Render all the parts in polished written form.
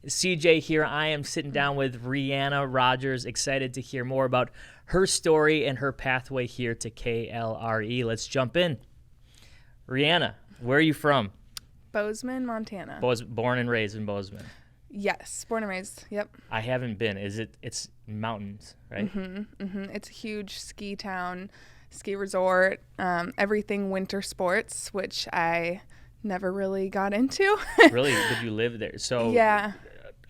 CJ here. I am sitting down with Riana Rogers, excited to hear more about her story and her pathway here to KLRE. Let's jump in. Riana, where are you from? Bozeman, Montana. Born and raised in Bozeman. Yes, born and raised. Yep. I haven't been. It's mountains, right? It's a huge ski town, ski resort, everything winter sports, which I never really got into. Really? Did you live there? So yeah.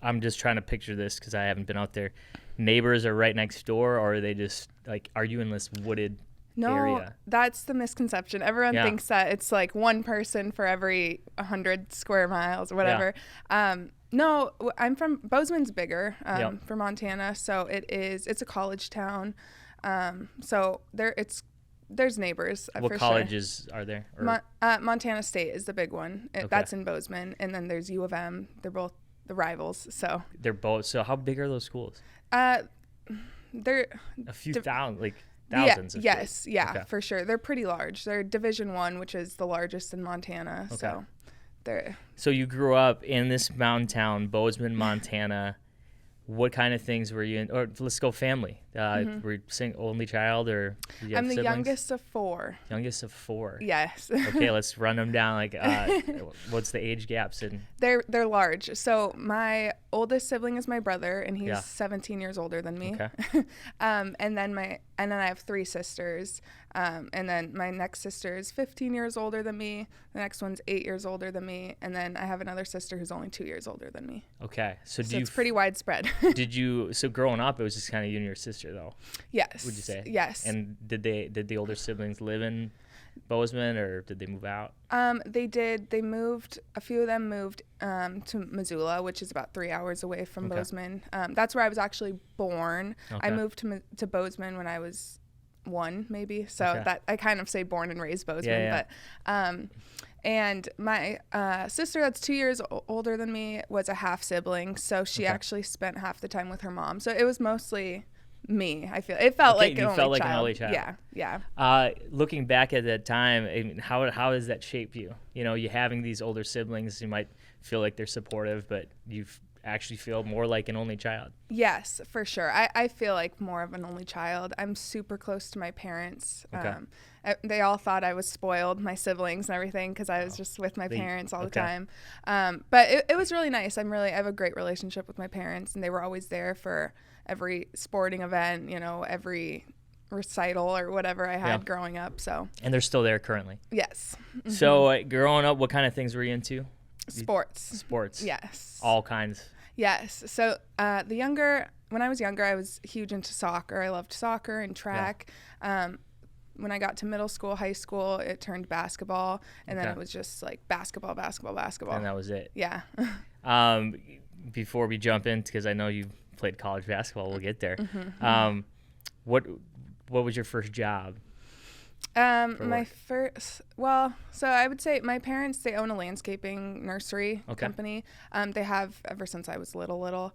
I'm just trying to picture this because I haven't been out there. Neighbors are right next door, or are they just like, are you in this wooded area? No, that's the misconception. Everyone thinks that it's like one person for every 100 square miles or whatever. No, I'm from Bozeman's bigger for Montana, so it's a college town. So there's neighbors. What for colleges are there? Montana State is the big one. That's in Bozeman, and then there's U of M. They're both the rivals. So they're both. So how big are those schools? They're a few thousand, thousands. Yes, for sure. They're pretty large. They're Division I, which is the largest in Montana. Okay. So you grew up in this mountain town, Bozeman, Montana. What kind of things were you in? Or let's go family. Were you only child, or did you have I'm the siblings? youngest of four. Youngest of four. Yes. Okay, let's run them down. What's the age gaps in? They're large. So my oldest sibling is my brother, and he's 17 years older than me. Okay. and then I have three sisters. And then my next sister is 15 years older than me. The next one's 8 years older than me. And then I have another sister who's only 2 years older than me. Okay. So it's pretty widespread. So growing up, it was just kind of you and your sister, though? Yes. Would you say? Yes. And did the older siblings live in Bozeman, or did they move out? They did. They moved. A few of them moved to Missoula, which is about 3 hours away from Bozeman. That's where I was actually born. Okay. I moved to Bozeman when I was 1, maybe. So that I kind of say born and raised Bozeman. But and my sister, that's 2 years older than me, was a half sibling. So she actually spent half the time with her mom. So it was mostly me. I feel it felt like an only child. Yeah. Looking back at that time, I mean, how does that shape you? You know, you having these older siblings, you might feel like they're supportive, but you actually feel more like an only child. Yes, for sure. I feel like more of an only child. I'm super close to my parents. Okay. They all thought I was spoiled, my siblings and everything, because I was just with my parents all the time. But it was really nice. I have a great relationship with my parents, and they were always there for every sporting event, every recital or whatever I had growing up. So. And they're still there currently? Yes. Mm-hmm. So growing up, what kind of things were you into? Sports. Yes. All kinds. Yes. So when I was younger, I was huge into soccer. I loved soccer and track. When I got to middle school, high school, it turned basketball, and then it was just like basketball. And that was it. Yeah. Before we jump in, because I know you played college basketball, we'll get there. What was your first job? So I would say my parents, they own a landscaping nursery company. They have ever since I was little.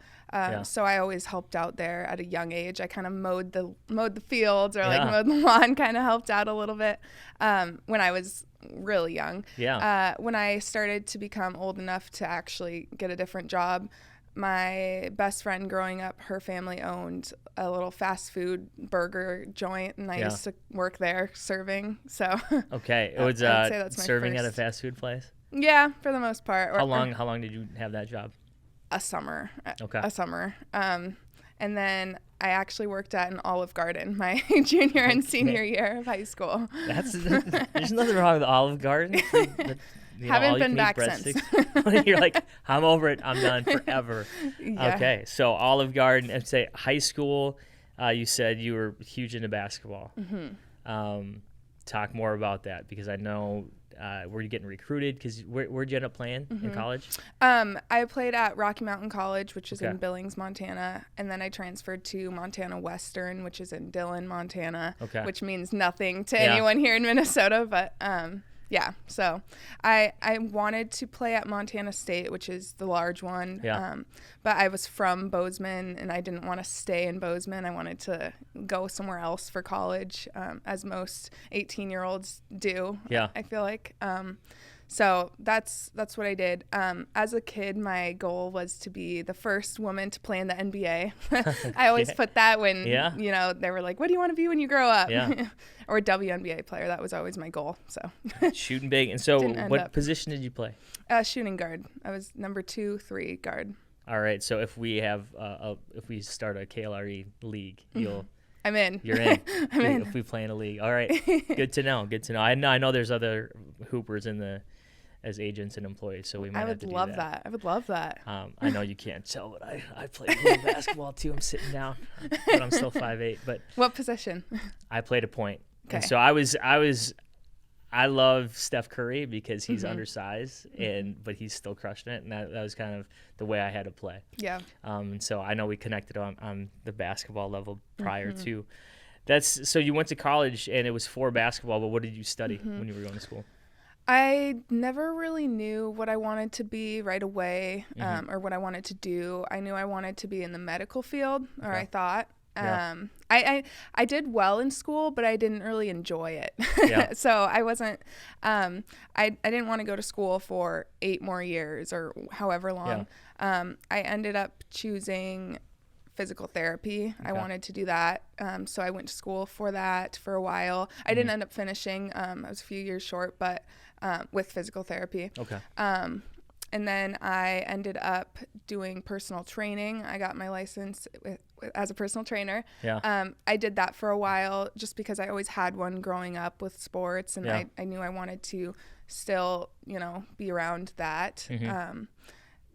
So I always helped out there at a young age. I kind of mowed the fields or mowed the lawn, kind of helped out a little bit when I was really young. Yeah. When I started to become old enough to actually get a different job, my best friend growing up, her family owned a little fast food burger joint, and I used to work there serving. So okay, it was serving at a fast food place. Yeah, for the most part. How long did you have that job? A summer. Okay. A summer. And then I actually worked at an Olive Garden my junior and senior year of high school. There's nothing wrong with Olive Garden. Haven't been back since. You're like, I'm over it. I'm done forever. Yeah. Okay, so Olive Garden. And say high school. You said you were huge into basketball. Mm-hmm. Talk more about that, because I know. Were you getting recruited? Because where'd you end up playing in college? I played at Rocky Mountain College, which is in Billings, Montana, and then I transferred to Montana Western, which is in Dillon, Montana, which means nothing to anyone here in Minnesota, but yeah. So I wanted to play at Montana State, which is the large one, but I was from Bozeman, and I didn't want to stay in Bozeman. I wanted to go somewhere else for college, as most 18-year-olds do, I feel like. So that's what I did. As a kid, my goal was to be the first woman to play in the NBA. I always put that when, they were like, what do you want to be when you grow up? Yeah. Or a WNBA player. That was always my goal. So shooting big. And so what position did you play? Shooting guard. I was number 2, 3 guard. All right. So if we have, if we start a KLRE league, I'm in. You're in. I'm in. If we play in a league. All right. Good to know. Good to know. I know there's other hoopers as agents and employees, so we might have to do that. I would love that. I know you can't tell, but I played a little basketball too. I'm sitting down, but I'm still 5'8". But what position? I played a point. Okay. And so I love Steph Curry because he's undersized, but he's still crushing it, and that was kind of the way I had to play. Yeah. And so I know we connected on the basketball level prior to. So you went to college and it was for basketball, but what did you study when you were going to school? I never really knew what I wanted to be right away, or what I wanted to do. I knew I wanted to be in the medical field, or I thought. I did well in school, but I didn't really enjoy it. Yeah. So I wasn't, I didn't want to go to school for 8 more years or however long. Yeah. I ended up choosing physical therapy. Okay. I wanted to do that. So I went to school for that for a while. I didn't end up finishing. I was a few years short, but with physical therapy. Okay. And then I ended up doing personal training. I got my license as a personal trainer. Yeah. I did that for a while just because I always had one growing up with sports, and I knew I wanted to still, be around that.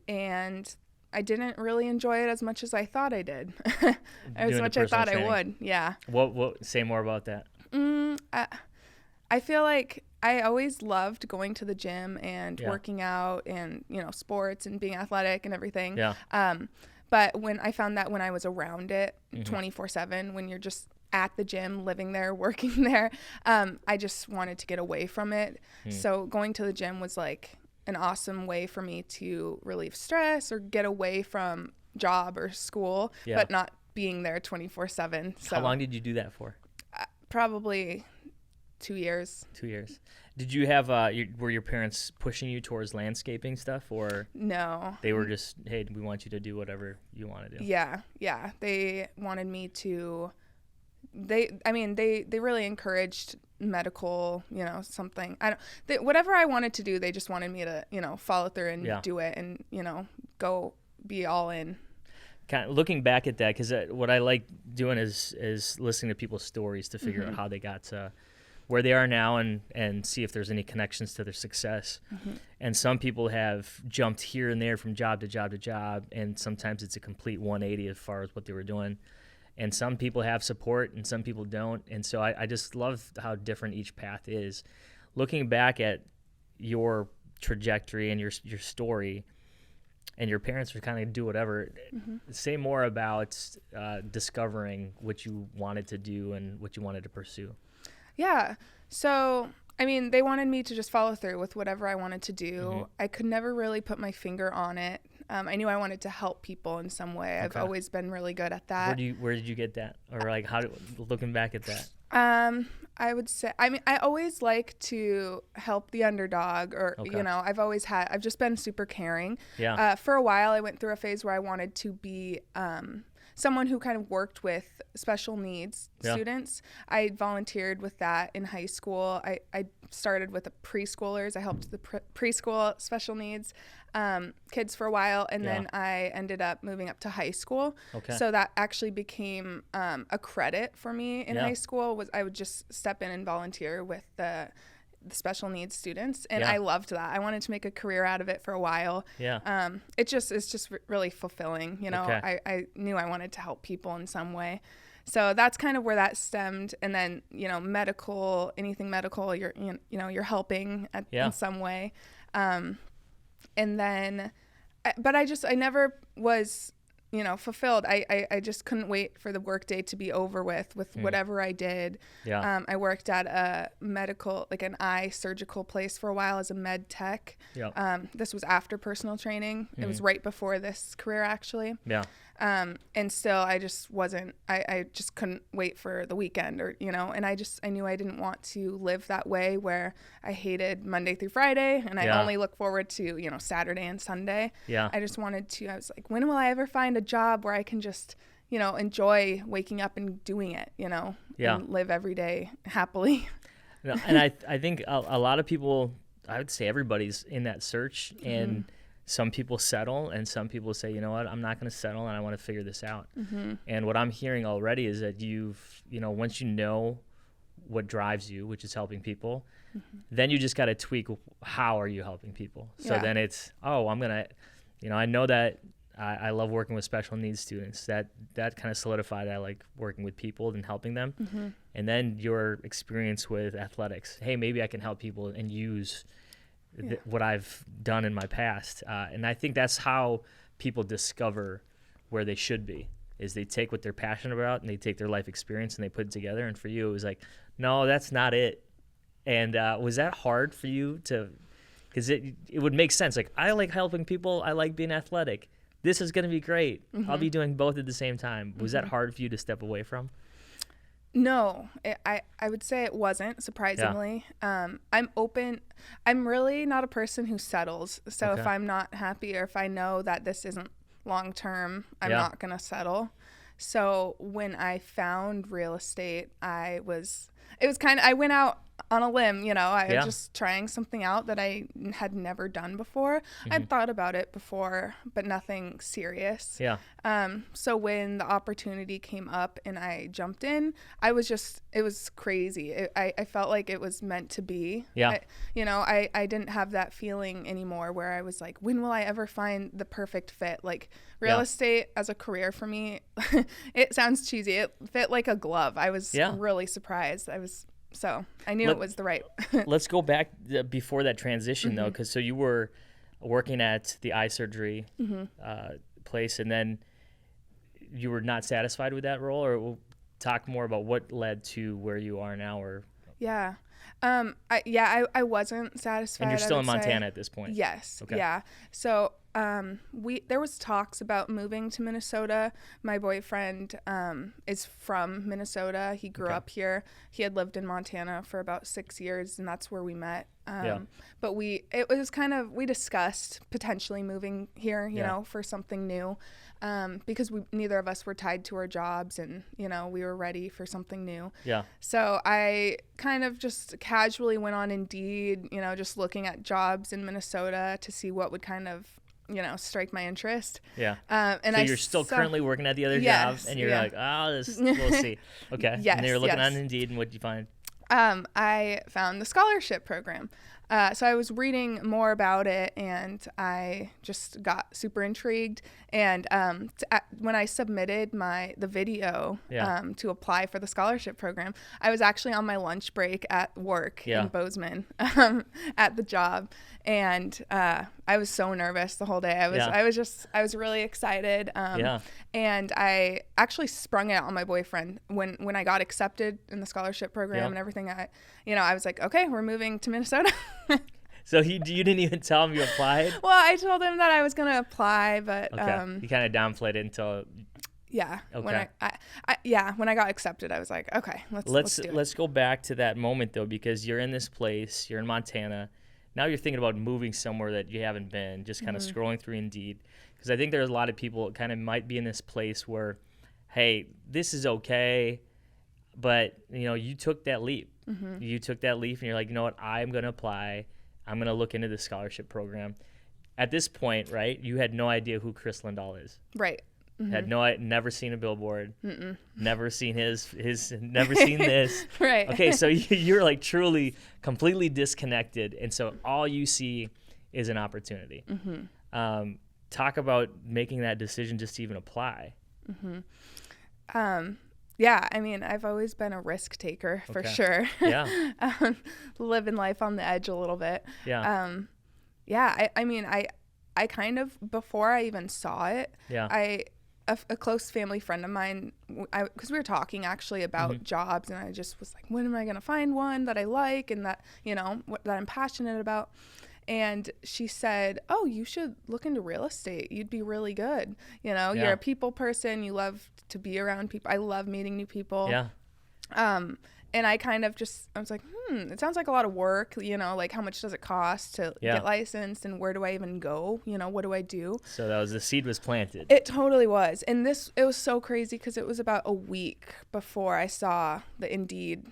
And I didn't really enjoy it as much as I thought I did. As much as I thought training. I would. Yeah. What? Say more about that. I feel like I always loved going to the gym and working out and, sports and being athletic and everything. Yeah. But when I found that when I was around it 24/7, when you're just at the gym, living there, working there, I just wanted to get away from it. So going to the gym was like an awesome way for me to relieve stress or get away from job or school, but not being there 24/7. So how long did you do that for? Probably 2 years. 2 years. Did you have were your parents pushing you towards landscaping stuff, or no? They were just, hey, we want you to do whatever you want to do. Yeah. They wanted me to. They really encouraged medical, something. Whatever I wanted to do, they just wanted me to, follow through and do it, and go be all in. Kind of looking back at that, because what I like doing is listening to people's stories to figure out how they got to where they are now and see if there's any connections to their success. And some people have jumped here and there from job to job to job, and sometimes it's a complete 180 as far as what they were doing. And some people have support and some people don't. And so I just love how different each path is. Looking back at your trajectory and your story, and your parents would kind of do whatever, say more about discovering what you wanted to do and what you wanted to pursue. Yeah. So, they wanted me to just follow through with whatever I wanted to do. I could never really put my finger on it. I knew I wanted to help people in some way. I've always been really good at that. Where did you get that? Or like looking back at that? I would say, I always like to help the underdog, or, I've just been super caring. Yeah. For a while, I went through a phase where I wanted to be, someone who kind of worked with special needs students. I volunteered with that in high school. I started with the preschoolers. I helped the preschool special needs kids for a while, and then I ended up moving up to high school. Okay. So that actually became a credit for me in high school. I would just step in and volunteer with the special needs students, and I loved that. I wanted to make a career out of it for a while. Yeah. It's just really fulfilling. I knew I wanted to help people in some way. So that's kind of where that stemmed. And then, medical, anything medical, you're helping in some way. And then, but I never was, fulfilled. I just couldn't wait for the workday to be over with whatever I did. Yeah. I worked at a medical, like an eye surgical place for a while as a med tech. Yep. This was after personal training. It was right before this career, actually. Yeah. And still I just wasn't, I just couldn't wait for the weekend or, and I knew I didn't want to live that way where I hated Monday through Friday and I only look forward to, Saturday and Sunday. Yeah. I just wanted to, I was like, when will I ever find a job where I can just, enjoy waking up and doing it, and live every day happily. No, and I think a lot of people, I would say everybody's in that search, and some people settle and some people say, you know what, I'm not going to settle and I want to figure this out. And what I'm hearing already is that once you know what drives you, which is helping people, then you just got to tweak how are you helping people. So then it's, I'm going to, I know that I love working with special needs students. That kind of solidified I like working with people and helping them. And then your experience with athletics. Hey, maybe I can help people and use what I've done in my past. And I think that's how people discover where they should be, is they take what they're passionate about and they take their life experience and they put it together. And for you, it was like, no, that's not it. And was that hard for you to, because it would make sense. Like, I like helping people. I like being athletic. This is going to be great. I'll be doing both at the same time. Was that hard for you to step away from? No, I would say it wasn't, surprisingly. I'm open. I'm really not a person who settles. So if I'm not happy or if I know that this isn't long term, I'm not going to settle. So when I found real estate, I went out on a limb, I was just trying something out that I had never done before. I'd thought about it before, but nothing serious. So when the opportunity came up and I jumped in, it was crazy. I felt like it was meant to be. I didn't have that feeling anymore where I was like, when will I ever find the perfect fit? Like, real estate as a career for me, it sounds cheesy. It fit like a glove. I was really surprised. So I knew it was the right. Let's go back before that transition though, because so you were working at the eye surgery place, and then you were not satisfied with that role, or we'll talk more about what led to where you are now, or. I wasn't satisfied. And you're still in Montana at this point. Yes. Okay. Yeah. So there was talks about moving to Minnesota. My boyfriend is from Minnesota. He grew up here. He had lived in Montana for about 6 years, and that's where we met. But we discussed potentially moving here, you know, for something new, because neither of us were tied to our jobs, and we were ready for something new. So I kind of just casually went on Indeed, just looking at jobs in Minnesota to see what would kind of strike my interest. And so you're still currently working at the other job, and you're like, we'll see. Okay. Yes, and you're looking on Indeed, and what did you find? I found the scholarship program. So I was reading more about it, and I just got super intrigued. And when I submitted the video to apply for the scholarship program, I was actually on my lunch break at work in Bozeman at the job, and I was so nervous the whole day. I was really excited. And I actually sprung it on my boyfriend when I got accepted in the scholarship program and everything. I was like, okay, we're moving to Minnesota. So you didn't even tell him you applied? Well, I told him that I was going to apply, but you kind of downplayed it until. When I got accepted, I was like, okay, let's do it. Let's go back to that moment though, because you're in this place, you're in Montana. Now you're thinking about moving somewhere that you haven't been, just kind of scrolling through Indeed. Because I think there's a lot of people that kind of might be in this place where, hey, this is okay, but you took that leap. You took that leap, and you're like, you know what, I'm going to apply. I'm going to look into the scholarship program. At this point, right, you had no idea who Chris Lindahl is. Right. Had never seen a billboard. Never seen never seen this. Right. Okay, so you're like truly completely disconnected, and so all you see is an opportunity. Talk about making that decision just to even apply. Yeah, I mean, I've always been a risk taker for sure. Living life on the edge a little bit. I kind of, before I even saw it, a close family friend of mine, because we were talking actually about jobs, and I just was like, when am I going to find one that I like and that, that I'm passionate about? And she said, "Oh, you should look into real estate. You'd be really good. You know, you're a people person. You love to be around people. I love meeting new people." Yeah. And I kind of I was like, it sounds like a lot of work, you know, like how much does it cost to get licensed, and where do I even go? You know, what do I do? So the seed was planted. It totally was. And it was so crazy because it was about a week before I saw the Indeed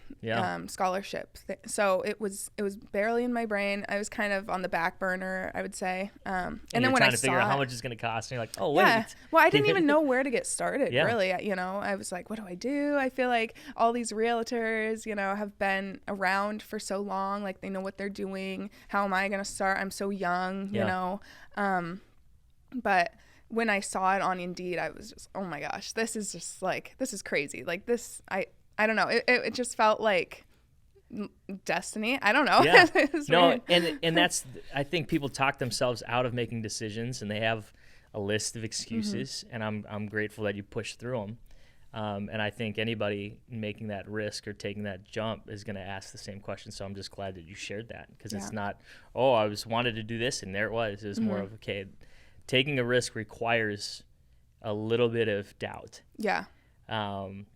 scholarship. So it was barely in my brain. I was kind of on the back burner, I would say. And then when I saw figure out how much it's going to cost, and you're like, oh, wait. Yeah. Well, I didn't even know where to get started, really. You know, I was like, what do I do? I feel like all these realtors, you know, have been around for so long. Like, they know what they're doing. How am I going to start? I'm so young, you know. But when I saw it on Indeed, I was just, oh my gosh, this is crazy. Like this, I don't know. It just felt like destiny. I don't know. Yeah. No, and that's, I think people talk themselves out of making decisions, and they have a list of excuses, and I'm grateful that you pushed through them. And I think anybody making that risk or taking that jump is going to ask the same question. So I'm just glad that you shared that, because it's not, oh, I wanted to do this, and there it was. It was more of, okay, taking a risk requires a little bit of doubt. Yeah.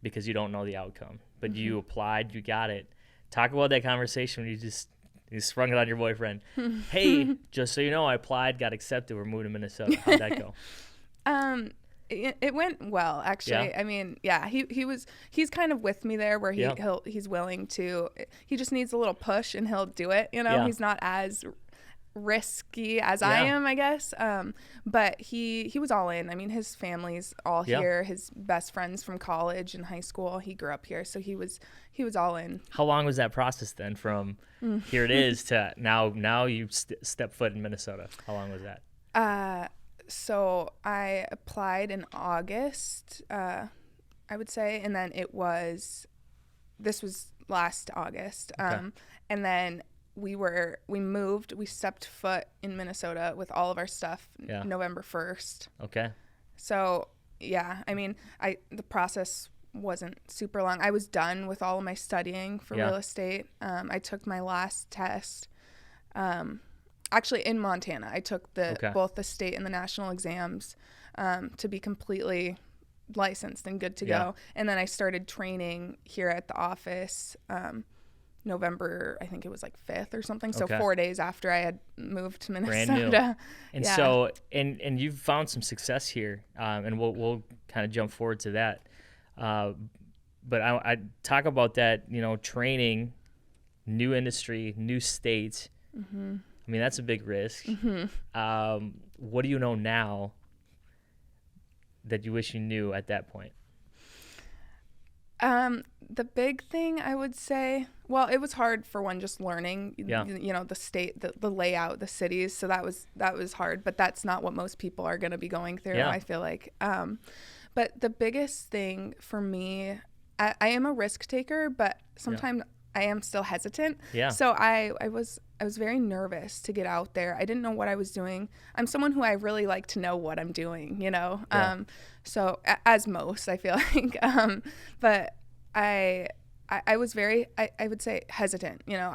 Because you don't know the outcome. But you applied, you got it. Talk about that conversation when you sprung it on your boyfriend. Hey, just so you know, I applied, got accepted, we're moving to Minnesota. How'd that go? It went well, actually. Yeah. I mean, yeah, he's kind of with me there, where he's willing to. He just needs a little push, and he'll do it. You know, he's not as risky as I am, I guess. But he was all in. I mean, his family's all here. His best friends from college and high school, he grew up here, so he was all in. How long was that process then, from here it is to now you step foot in Minnesota? How long was that? So I applied in August, I would say, and then this was last August. And then we stepped foot in Minnesota with all of our stuff November 1st. Okay. So, yeah, I mean, the process wasn't super long. I was done with all of my studying for real estate. I took my last test. Actually, in Montana, I took both the state and the national exams to be completely licensed and good to go. And then I started training here at the office November, I think it was like 5th or something. So 4 days after I had moved to Minnesota. Brand new. And so, and you've found some success here, and we'll kind of jump forward to that. But I talk about that, you know, training, new industry, new state. Mm-hmm. I mean, that's a big risk. Mm-hmm. What do you know now that you wish you knew at that point? The big thing I would say, well, it was hard for one, just learning, you know, the state, the layout, the cities. So that was hard, but that's not what most people are going to be going through, I feel like. But the biggest thing for me, I am a risk taker, but sometimes I am still hesitant. Yeah. So I was very nervous to get out there. I didn't know what I was doing. I'm someone who I really like to know what I'm doing, you know. Yeah. So as most, I feel like, but I was very, I would say, hesitant, you know,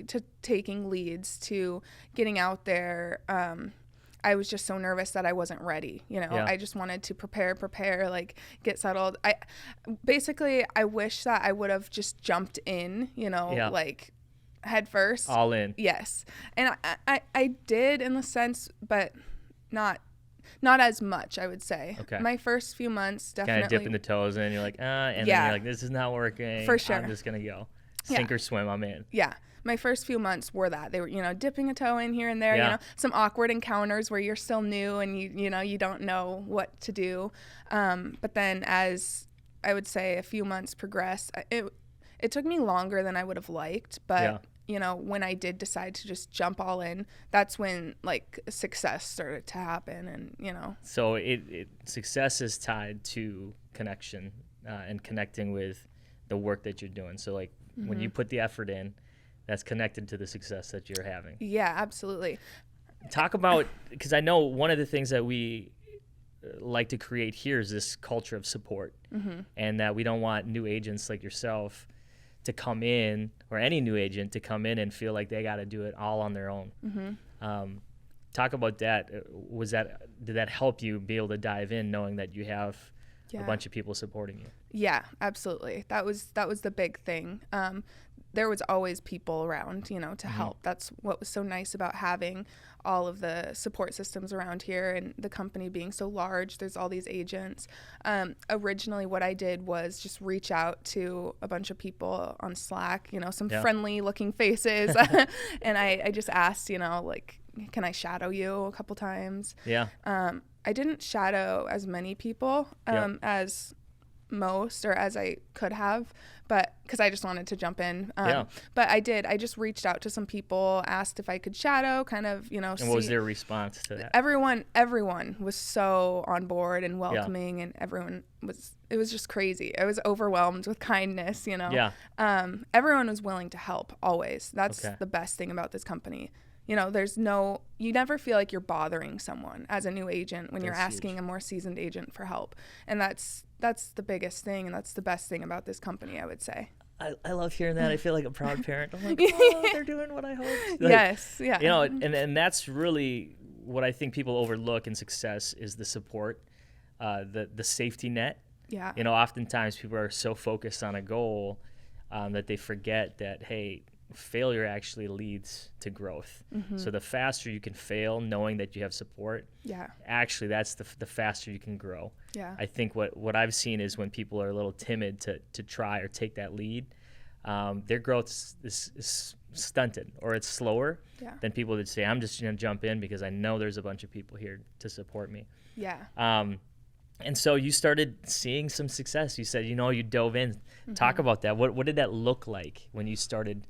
to taking leads, to getting out there. I was just so nervous that I wasn't ready, you know. I just wanted to prepare, like get settled. I wish that I would have just jumped in, you know, like head first. All in. Yes. And I did in the sense, but not as much, I would say. Okay. My first few months, definitely. Kind of dipping the toes in, you're like, and then you're like, this is not working. For sure. I'm just going to go. Sink or swim, I'm in. Yeah. My first few months were that. They were, you know, dipping a toe in here and there, you know, some awkward encounters where you're still new and you know, you don't know what to do. But then as I would say a few months progressed, it took me longer than I would have liked, but you know, when I did decide to just jump all in, that's when like success started to happen, and you know. So success is tied to connection and connecting with the work that you're doing. So like when you put the effort in, that's connected to the success that you're having. Yeah, absolutely. Talk about, because I know one of the things that we like to create here is this culture of support, and that we don't want new agents like yourself to come in, or any new agent to come in and feel like they got to do it all on their own. Talk about that. Did that help you be able to dive in knowing that you have a bunch of people supporting you? Yeah, absolutely. That was the big thing. There was always people around, to help. That's what was so nice about having all of the support systems around here, and the company being so large. There's all these agents. Originally, what I did was just reach out to a bunch of people on Slack, some friendly looking faces. And I just asked, like, can I shadow you a couple times? Yeah. I didn't shadow as many people as most, or as I could have, but because I just wanted to jump in. But I just reached out to some people, asked if I could shadow, kind of, And what was their response to that? Everyone was so on board and welcoming, and it was just crazy. I was overwhelmed with kindness, Everyone was willing to help always. That's the best thing about this company. You never feel like you're bothering someone as a new agent when you're asking a more seasoned agent for help. And that's the biggest thing, and that's the best thing about this company, I would say. I love hearing that. I feel like a proud parent. I'm like, oh, they're doing what I hoped. Like, yes, yeah. And that's really what I think people overlook in success is the support, the safety net. Yeah. Oftentimes people are so focused on a goal that they forget that, hey, failure actually leads to growth. So the faster you can fail knowing that you have support, actually that's the faster you can grow. I think what I've seen is when people are a little timid to try or take that lead, their growth is stunted, or it's slower than people that say, I'm just going to jump in because I know there's a bunch of people here to support me. And so you started seeing some success. You said, you dove in. Talk about that. What did that look like when you started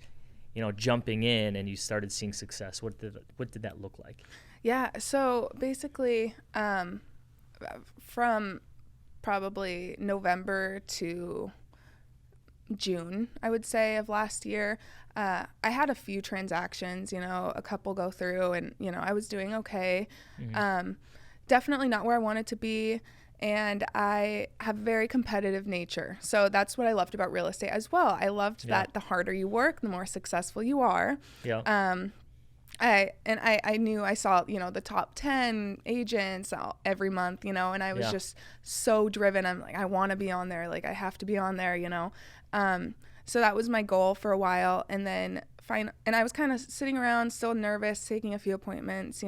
jumping in and you started seeing success? What did that look like? Yeah. So basically, from probably November to June, I would say, of last year, I had a few transactions, a couple go through, and, I was doing okay. Definitely not where I wanted to be. And I have a very competitive nature. So that's what I loved about real estate as well. I loved that the harder you work, the more successful you are. I knew I saw, the top 10 agents every month, and I was just so driven. I'm like, I want to be on there. Like, I have to be on there, So that was my goal for a while. And then and I was kind of sitting around, still nervous, taking a few appointments,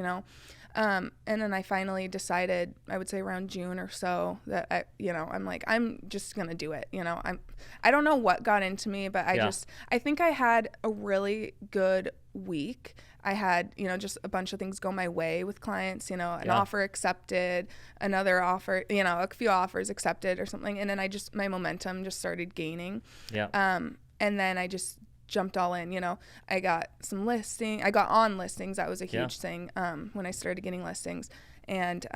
and then I finally decided, I would say around June or so, that I'm like, I'm just going to do it. I don't know what got into me, but I think I had a really good week. I had, just a bunch of things go my way with clients, an offer accepted, another offer, a few offers accepted or something. And then my momentum just started gaining. And then I just jumped all in. I got on listings. That was a huge thing when I started getting listings. And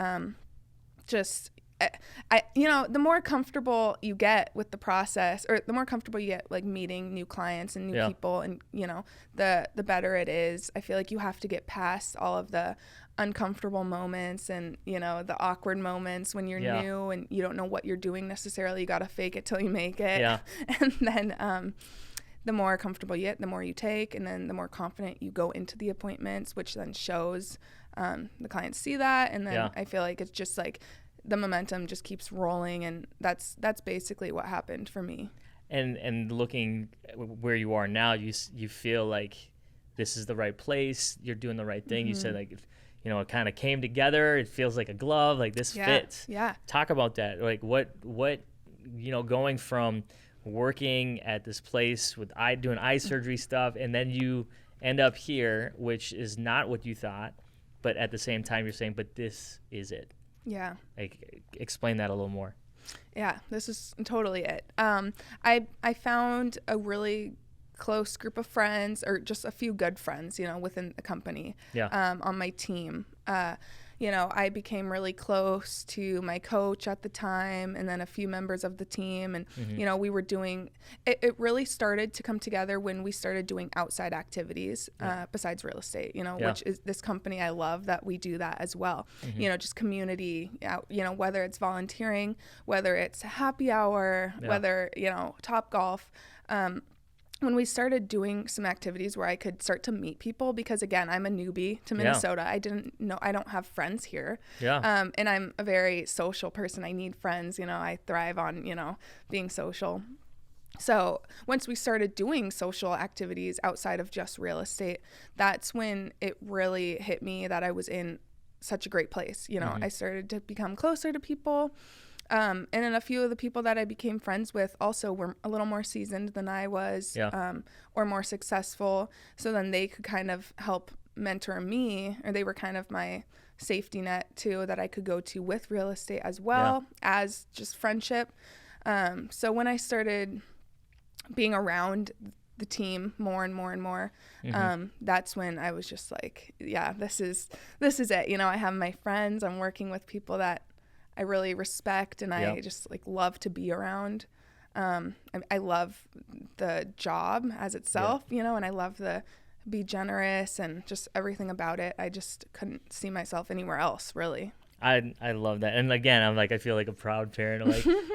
the more comfortable you get with the process, or the more comfortable you get, like, meeting new clients and new people, and the better it is. I feel like you have to get past all of the uncomfortable moments and the awkward moments when you're new and you don't know what you're doing necessarily. You got to fake it till you make it. And then the more comfortable you get, the more you take, and then the more confident you go into the appointments, which then shows the clients see that. And then I feel like it's just like the momentum just keeps rolling, and that's basically what happened for me. And looking where you are now, you feel like this is the right place. You're doing the right thing. You said, like, it kind of came together. It feels like a glove. Like, this fits. Talk about that. Like, what going from working at this place with doing eye surgery stuff, and then you end up here, which is not what you thought, but at the same time you're saying, but this is it. Like, explain that a little more. This is totally it. I found a really close group of friends, or just a few good friends, within the company, on my team. I became really close to my coach at the time, and then a few members of the team. And, we were doing, it really started to come together when we started doing outside activities besides real estate, which is this company. I love that we do that as well. Just community, whether it's volunteering, whether it's happy hour, whether, Top Golf. when we started doing some activities where I could start to meet people, because again, I'm a newbie to Minnesota. I don't have friends here. And I'm a very social person. I need friends, I thrive on, being social. So once we started doing social activities outside of just real estate, that's when it really hit me that I was in such a great place. I started to become closer to people. And then a few of the people that I became friends with also were a little more seasoned than I was, or more successful. So then they could kind of help mentor me, or they were kind of my safety net too, that I could go to with real estate as well as just friendship. So when I started being around the team more and more and more, that's when I was just like, this is it. I have my friends. I'm working with people that I really respect, and I just love to be around. I love the job as itself, and I love the be generous and just everything about it. I just couldn't see myself anywhere else, really. I love that. And again, I feel like a proud parent.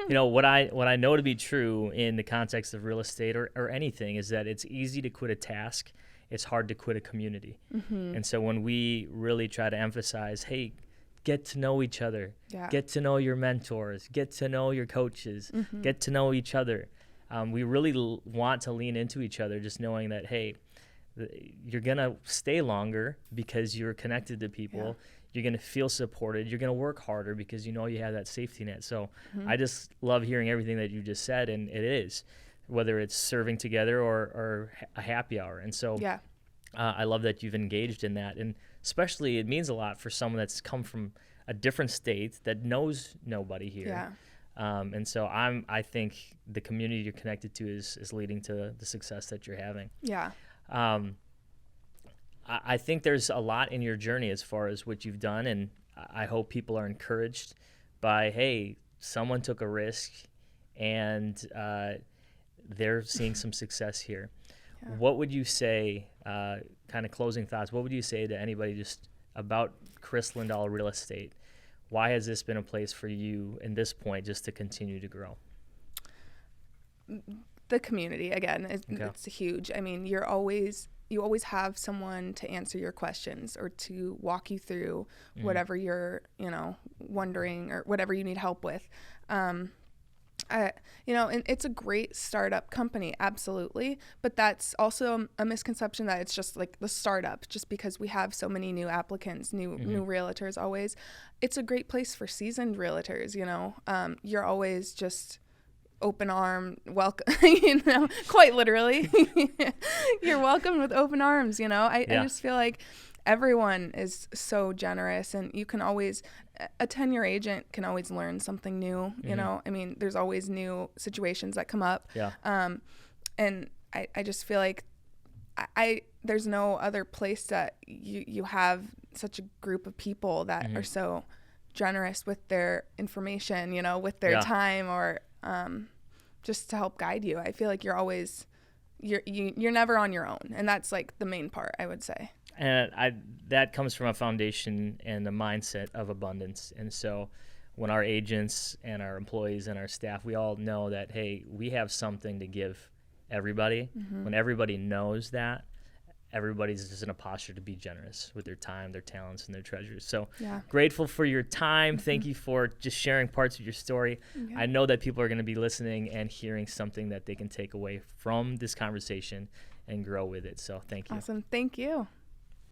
What I know to be true in the context of real estate or anything is that it's easy to quit a task. It's hard to quit a community. And so when we really try to emphasize, hey, get to know each other, get to know your mentors, get to know your coaches, get to know each other. We really want to lean into each other, just knowing that, hey, you're going to stay longer because you're connected to people. You're going to feel supported. You're going to work harder because you have that safety net. So I just love hearing everything that you just said, and it is, whether it's serving together or a happy hour. And so I love that you've engaged in that. And especially it means a lot for someone that's come from a different state that knows nobody here. And so I think the community you're connected to is leading to the success that you're having. I think there's a lot in your journey as far as what you've done, and I hope people are encouraged by, hey, someone took a risk and they're seeing some success here. What would you say, kind of closing thoughts, what would you say to anybody just about Chris Lindahl Real Estate? Why has this been a place for you in this point just to continue to grow? The community, again, it's huge. I mean, you always have someone to answer your questions or to walk you through whatever you're, wondering or whatever you need help with. And it's a great startup company, absolutely. But that's also a misconception that it's just like the startup, just because we have so many new applicants, new realtors always. It's a great place for seasoned realtors, you're always just open arm welcome, quite literally. You're welcomed with open arms, I just feel like everyone is so generous, and you can always, a 10-year agent can always learn something new, I mean, there's always new situations that come up. And I just feel like there's no other place that you have such a group of people that are so generous with their information, with their time, or just to help guide you. I feel like you're always, you're never on your own, and that's like the main part, I would say. And that comes from a foundation and a mindset of abundance. And so when our agents and our employees and our staff, we all know that, hey, we have something to give everybody. When everybody knows that, everybody's just in a posture to be generous with their time, their talents, and their treasures. So grateful for your time. Thank you for just sharing parts of your story. I know that people are going to be listening and hearing something that they can take away from this conversation and grow with it. So thank you. Awesome. Thank you.